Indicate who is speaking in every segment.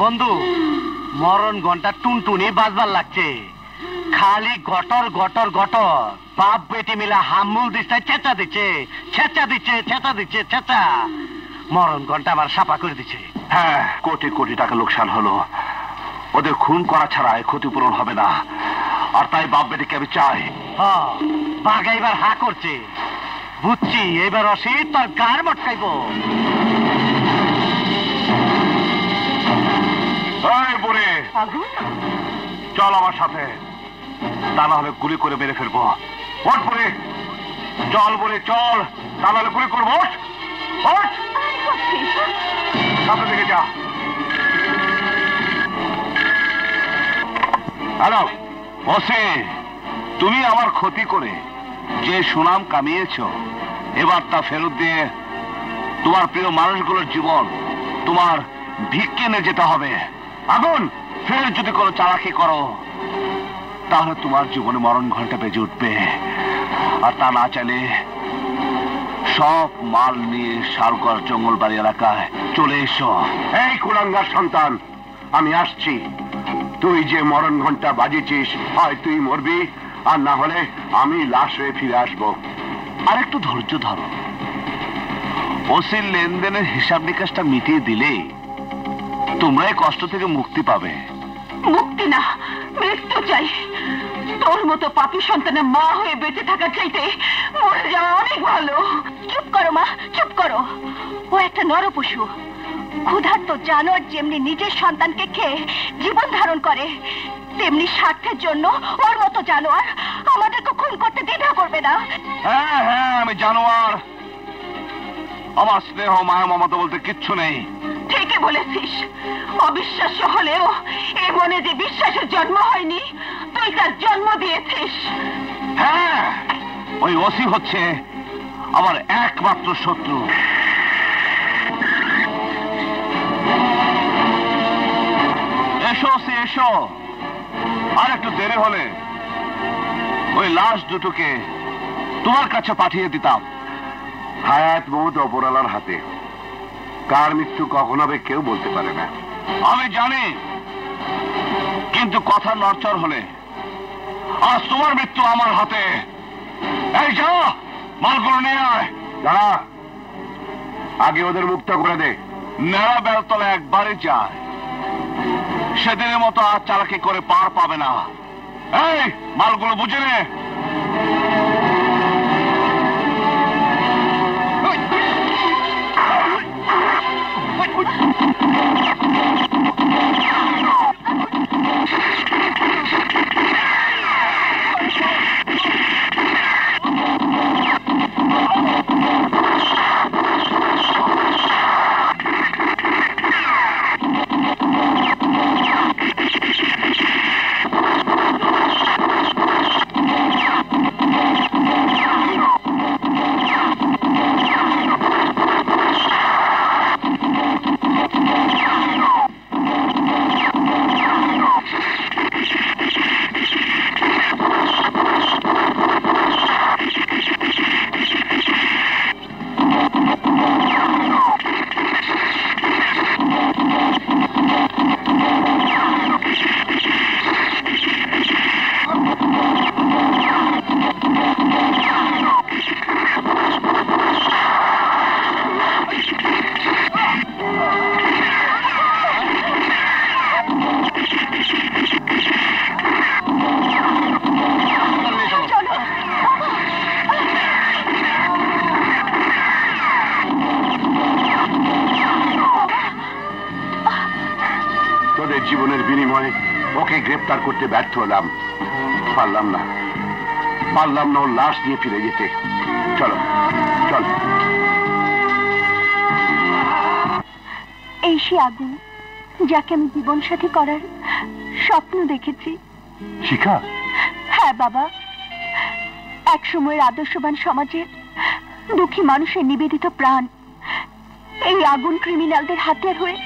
Speaker 1: বন্ধু মরণ ঘন্টা টুনটুনি বাজবার লাগছে, খালি গটর গটর গটর, বাপ বেটি মিলা হামুল দিচ্ছে, চেঁচা দিচ্ছে ছেঁচা দিচ্ছে ছেঁচা দিচ্ছে ছেঁচা, মরণ ঘন্টা আবার সাফা করে দিচ্ছে।
Speaker 2: হ্যাঁ, কোটি কোটি টাকা লোকসান হলো, ওদের খুন করা ছাড়া ক্ষতিপূরণ হবে না, আর তাই বাপ বেটিকে আমি চাই।
Speaker 1: বাঘা এবার হা করছে, বুঝছি এবার অসিত তোর গার মটকাইব।
Speaker 2: বুড়ি চল আমার সাথে, তা না হলে গুলি করে মেরে ফেলবো। ওঠ বুড়ি, চল বুড়ি চল, তা না হলে গুলি করবো। ওঠ, সামনে দিকে যা। হ্যালো ওসি, তুমি আমার ক্ষতি করে যে সুনাম কামিয়েছ, এবার তা ফেরত দিয়ে তোমার প্রিয় মানুষগুলোর জীবন তোমার ভিক্ষে নিয়ে যেতে হবে। আগুন, ফের যদি কোনো চালাকি করো তাহলে তোমার জীবনে মরণ ঘন্টা বেজে উঠবে, আর তা না চাইলে সব মাল নিয়ে শালগড় জঙ্গলবাড়ি এলাকায় চলে এসো। এই কুলাঙ্গার সন্তান, আমি আসছি। তুই যে মরণ ঘন্টা বাজিয়েছিস, হয় তুই মরবি, আর না হলে আমি লাশ হয়ে ফিরে আসবো। আর একটু ধৈর্য ধরো, ওসির লেনদেনের হিসাব নিকাশটা মিটিয়ে দিলে তোমরা এই কষ্ট থেকে মুক্তি পাবে।
Speaker 3: মুক্তি না, মৃত্যু চাই। তোর মতো পাপী সন্তানের মা হয়ে বেঁচে থাকার চাইতে মরে যাওয়া অনেক ভালো। চুপ করো মা, চুপ করো। ও একটা নরপশু, ক্ষুধার্ত জানোয়ার যেমনি নিজের সন্তানকে খেয়ে জীবন ধারণ করে, তেমনি স্বার্থের জন্য ওর মতো জানোয়ার আমাদেরকে খুন করতে দ্বিধা করবে না।
Speaker 2: হ্যাঁ হ্যাঁ, আমি জানোয়ার, আমার স্নেহ মায়া মমতা বলতে কিচ্ছু নেই।
Speaker 3: ঠিকই বলেছিস, অবিশ্বাস্য হলেও এ মনে যে বিশ্বাসের জন্ম হয়নি, তুই তার জন্ম দিয়েছিস।
Speaker 2: হ্যাঁ, ওই ওসি হচ্ছে আমার একমাত্র শত্রু। এসো ওসি এসো, আর একটু দেরি হলে ওই লাশ দুটোকে তোমার কাছে পাঠিয়ে দিতাম। হায়াত মৌত অপরালার হাতে, কার মৃত্যু কখন হবে কেউ বলতে পারে না। আমি জানি, কিন্তু কথা নড়চড় হলে আজ তোমার মৃত্যু আমার হাতে। এই যা, মালগুলো নিয়ে আয়। দাঁড়া, আগে ওদের মুক্ত করে দে। নেড়া বেলতলা একবারই যায়, সেদিনের মতো আর চালাকি করে পার পাবে না। এই মালগুলো বুঝে নে। জীবনের বিনিময়ে ওকে গ্রেফতার করতে ব্যর্থ হলাম, পারলাম না ওর লাশ নিয়ে ফিরে যেতে। চলো চল।
Speaker 3: এই সে আগুন, যাকে আমি জীবন সাথী করার স্বপ্ন দেখেছি।
Speaker 2: শিখা?
Speaker 3: হ্যাঁ বাবা, এক সময়ের আদর্শবান সমাজের দুঃখী মানুষের নিবেদিত প্রাণ এই আগুন ক্রিমিনালদের হাতিয়ার হয়ে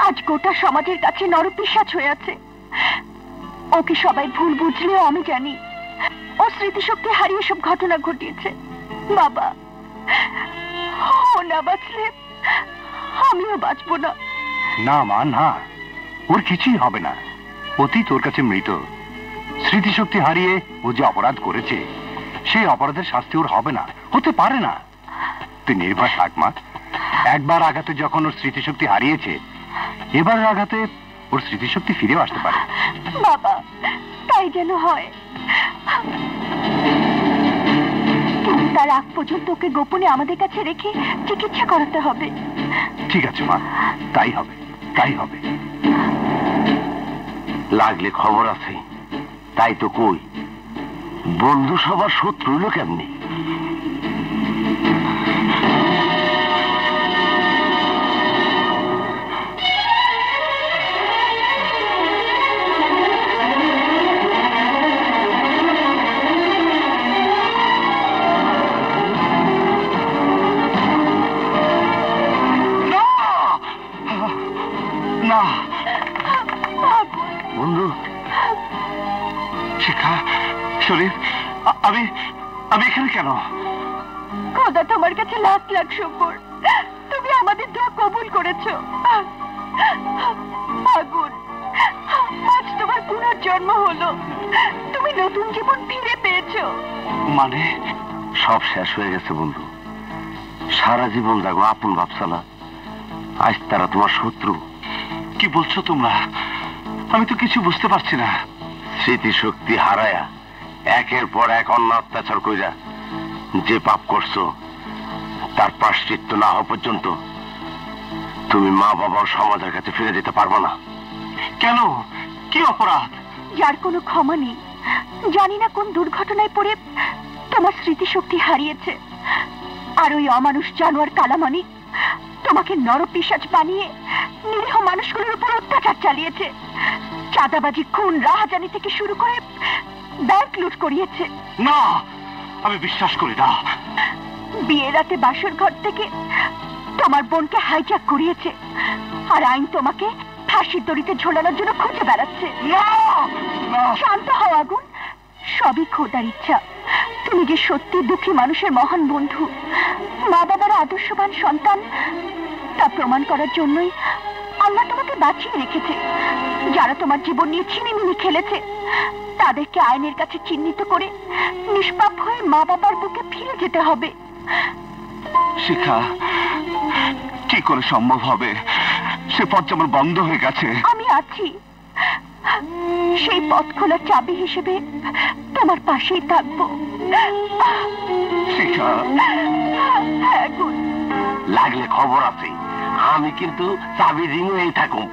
Speaker 3: আজ গোটা সমাজের কাছে নরপিশাচ হয়ে আছে। ওকে সবাই ভুল বুঝলেও আমি জানি ও স্মৃতিশক্তি হারিয়ে সব ঘটনা ঘটিয়েছে। বাবা, ও না বাঁচলে আমিও বাঁচবো না।
Speaker 1: না মা না,
Speaker 4: ওর কিছুই হবে না। অতীত ওর কাছে মৃত। স্মৃতিশক্তি হারিয়ে ও যে অপরাধ করেছে সেই অপরাধের শাস্তি ওর হবে না, হতে পারে না। তুই নির্ভয় থাক মা। একবার আঘাতে যখন ওর স্মৃতিশক্তি হারিয়েছে, এবার আঘাতে ওর স্মৃতিশক্তি ফিরেও আসতে পারে।
Speaker 3: বাবা, তাই যেন হয়। কিন্তু তার আগ পর্যন্ত ওকে গোপনে আমাদের কাছে রেখে চিকিৎসা করাতে হবে।
Speaker 4: ঠিক আছে মা, তাই হবে, তাই হবে।
Speaker 2: লাগলে খবর আছে, তাই তো কই। বন্ধু সবার শত্রু হলো কেমনি?
Speaker 1: না
Speaker 2: বন্ধু,
Speaker 1: শিখা, শরীফ, আমি এখানে কেন?
Speaker 3: খোদা তোমার কাছে লাখ লাখ শুকর, তুমি আমাদের দোয়া কবুল করেছো। আগুন, আজ তোমার পুনর্জন্ম হলো, তুমি নতুন জীবন ফিরে পেয়েছো।
Speaker 1: মানে
Speaker 2: সব শেষ হয়ে গেছে বন্ধু। সারা জীবন যাগো আপন ভাবছালা, আজ তারা তোমার শত্রু।
Speaker 1: কি বলছো তোমরা? আমি তো কিছু বুঝতে পারছি না।
Speaker 2: স্মৃতিশক্তি হারায়া একের পর এক অন্য অত্যাচার কইরা যে পাপ করছো, তার প্রায়শ্চিত্ত না হওয়া পর্যন্ত তুমি মা বাবা ও সমাজের কাছে ফিরে যেতে পারবো না।
Speaker 1: কেন? কি অপরাধ?
Speaker 3: যার কোনো ক্ষমা নেই। জানি না কোন দুর্ঘটনায় পড়ে তোমার স্মৃতিশক্তি হারিয়েছে, আর ওই অমানুষ জানোয়ার কালামানি তোমাকে নরপিশাচ বানিয়ে নিরীহ মানুষগুলোর উপর অত্যাচার চালিয়েছে। চাঁদাবাজি, খুন, রাহাজানি থেকে শুরু করে ব্যাংক লুট করিয়েছে।
Speaker 1: না, আমি বিশ্বাস করি না।
Speaker 3: বিয়ের রাতে বাসর ঘর থেকে তোমার বোনকে হাইজ্যাক করিয়েছে, আর আইন তোমাকে ফাঁসির দড়িতে ঝোলানোর জন্য খুঁজে বেড়াচ্ছে। শান্ত হও আগুন, সবই খোদার ইচ্ছা। তুমি যে সত্যি দুঃখী মানুষের মহান বন্ধু, মা বাবার আদর্শবান সন্তান, তা প্রমাণ করার জন্যই আল্লাহ তোমাকে বাঁচিয়ে রেখেছে। যারা তোমার জীবন নিয়ে ছিনিমিনি খেলেছে, তাদেরকে আইনের কাছে চিহ্নিত করে নিষ্পাপ হয়ে মা বাবার বুকে ফিরে যেতে হবে।
Speaker 2: শিখা, কি করে সম্ভব হবে? সে পথ যেমন বন্ধ হয়ে গেছে।
Speaker 3: আমি আছি, সেই পথ খোলার চাবি হিসেবে তোমার পাশেই থাকবো।
Speaker 2: শিখা,
Speaker 3: হ্যাঁ,
Speaker 2: লাগলে খবর আছে, আমি কিন্তু চাবি রিং হয়ে থাকুম।